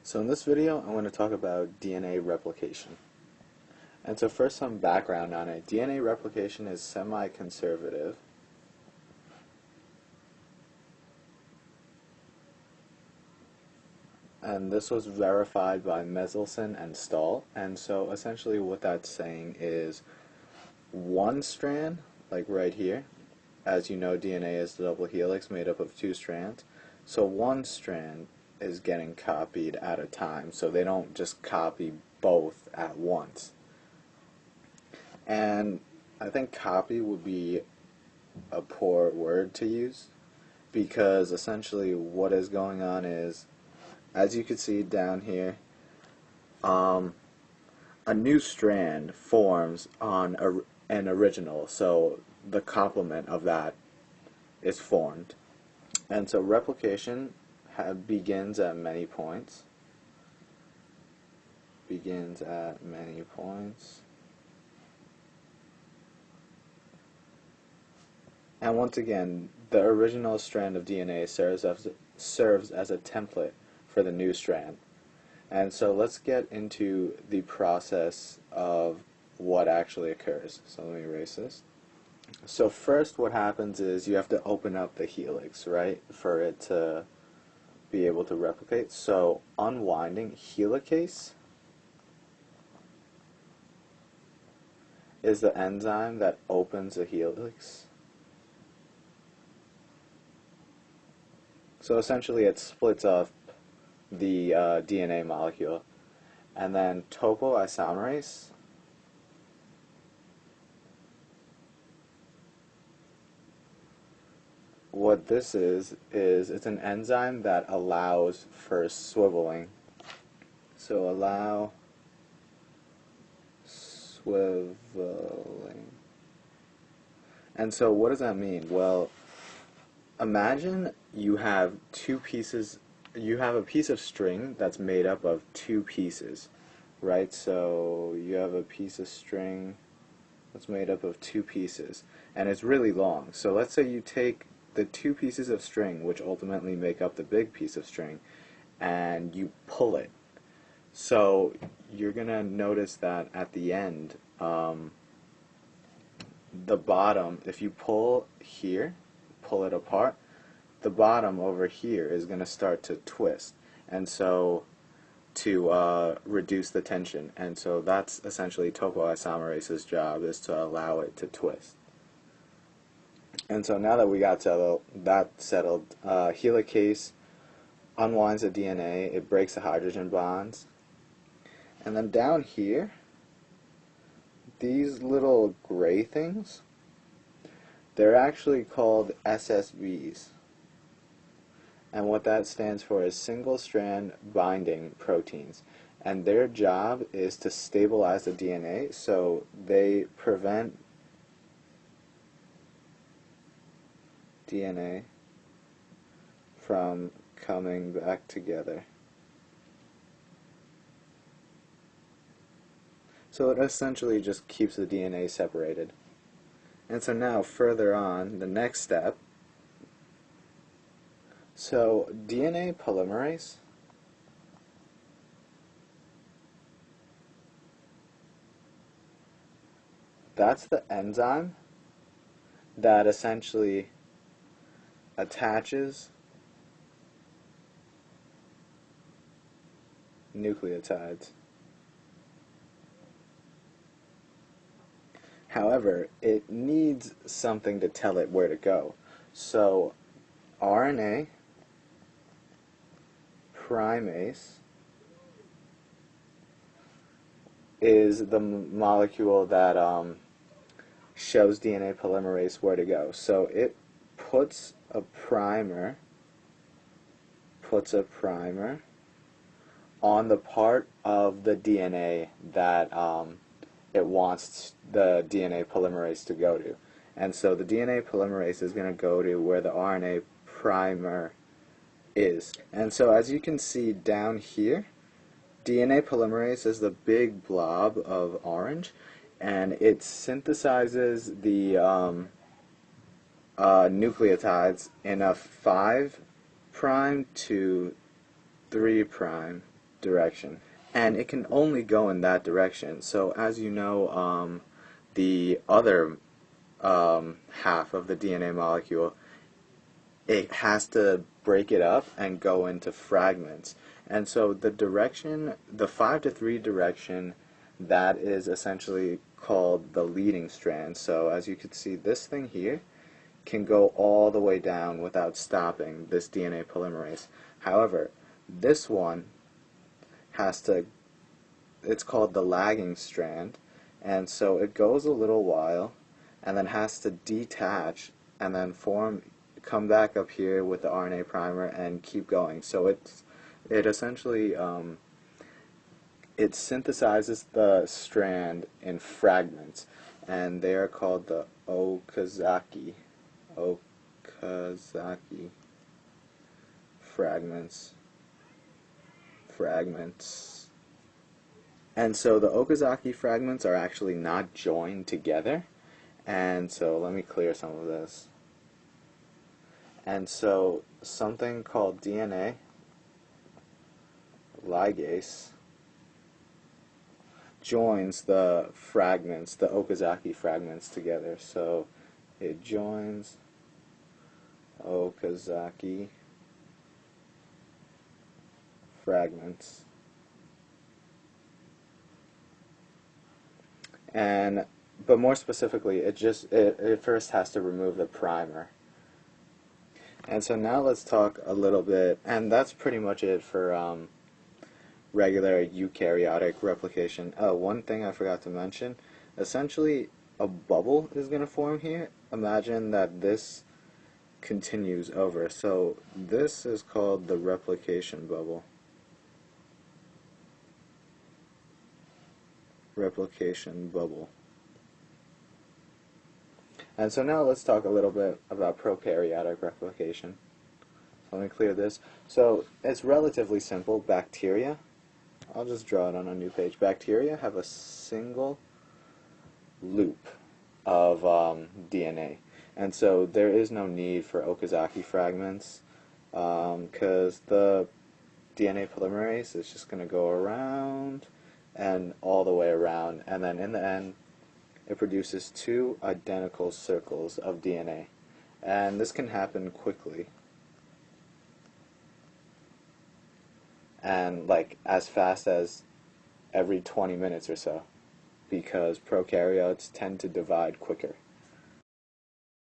So in this video, I want to talk about DNA replication. And so first, some background on it. DNA replication is semi-conservative. And this was verified by Meselson and Stahl. And so essentially what that's saying is one strand, like right here, as you know, DNA is the double helix made up of two strands. So one strand is getting copied at a time, so they don't just copy both at once. And I think copy would be a poor word to use, because essentially what is going on is, as you can see down here, a new strand forms on an original, so the complement of that is formed. And so replication begins at many points. Begins at many points. And once again, the original strand of DNA serves as a template for the new strand. And so let's get into the process of what actually occurs. So let me erase this. So first what happens is you have to open up the helix, right, for it to be able to replicate. So unwinding helicase is the enzyme that opens the helix. So essentially it splits up the DNA molecule. And then topoisomerase what this is it's an enzyme that allows for swiveling. So allow swiveling. And so what does that mean? Well, imagine you have a piece of string that's made up of two pieces, right? So you have a piece of string that's made up of two pieces, and it's really long. So let's say you take the two pieces of string, which ultimately make up the big piece of string, and you pull it. So you're going to notice that at the end, the bottom, if you pull here, pull it apart, the bottom over here is going to start to twist, and so to reduce the tension. And so that's essentially topoisomerase's job, is to allow it to twist. And so now that we got that settled, helicase unwinds the DNA, it breaks the hydrogen bonds, and then down here, these little gray things, they're actually called SSBs. And what that stands for is single strand binding proteins. And their job is to stabilize the DNA, so they prevent DNA from coming back together. So it essentially just keeps the DNA separated. And so now further on, the next step, so DNA polymerase that's the enzyme that essentially attaches nucleotides. However, it needs something to tell it where to go. So Rna Primase is the molecule that shows DNA polymerase where to go. So it puts a primer on the part of the DNA that it wants the DNA polymerase to go to. And so the DNA polymerase is going to go to where the RNA primer is. And so as you can see down here, DNA polymerase is the big blob of orange, and it synthesizes the nucleotides in a 5' to 3' direction, and it can only go in that direction. So as you know, the other half of the DNA molecule, it has to break it up and go into fragments. And so the direction, the 5 to 3 direction, that is essentially called the leading strand. So as you can see, this thing here can go all the way down without stopping this DNA polymerase. However, this one has to, it's called the lagging strand, and so it goes a little while and then has to detach and then come back up here with the RNA primer and keep going. So it essentially it synthesizes the strand in fragments, and they are called the Okazaki fragments. And so the Okazaki fragments are actually not joined together. And so let me clear some of this. And so something called DNA ligase joins the fragments, the Okazaki fragments, together. So it joins Okazaki fragments. But more specifically, it first has to remove the primer. And so now let's talk a little bit, and that's pretty much it for regular eukaryotic replication. Oh, one thing I forgot to mention, essentially a bubble is going to form here. Imagine that this continues over. So this is called the replication bubble. Replication bubble. And so now let's talk a little bit about prokaryotic replication. So let me clear this. So it's relatively simple. Bacteria, I'll just draw it on a new page. Bacteria have a single loop of DNA. And so there is no need for Okazaki fragments because the DNA polymerase is just going to go around and all the way around, and then in the end it produces 2 identical circles of DNA. And this can happen quickly, and like as fast as every 20 minutes or so, because prokaryotes tend to divide quicker.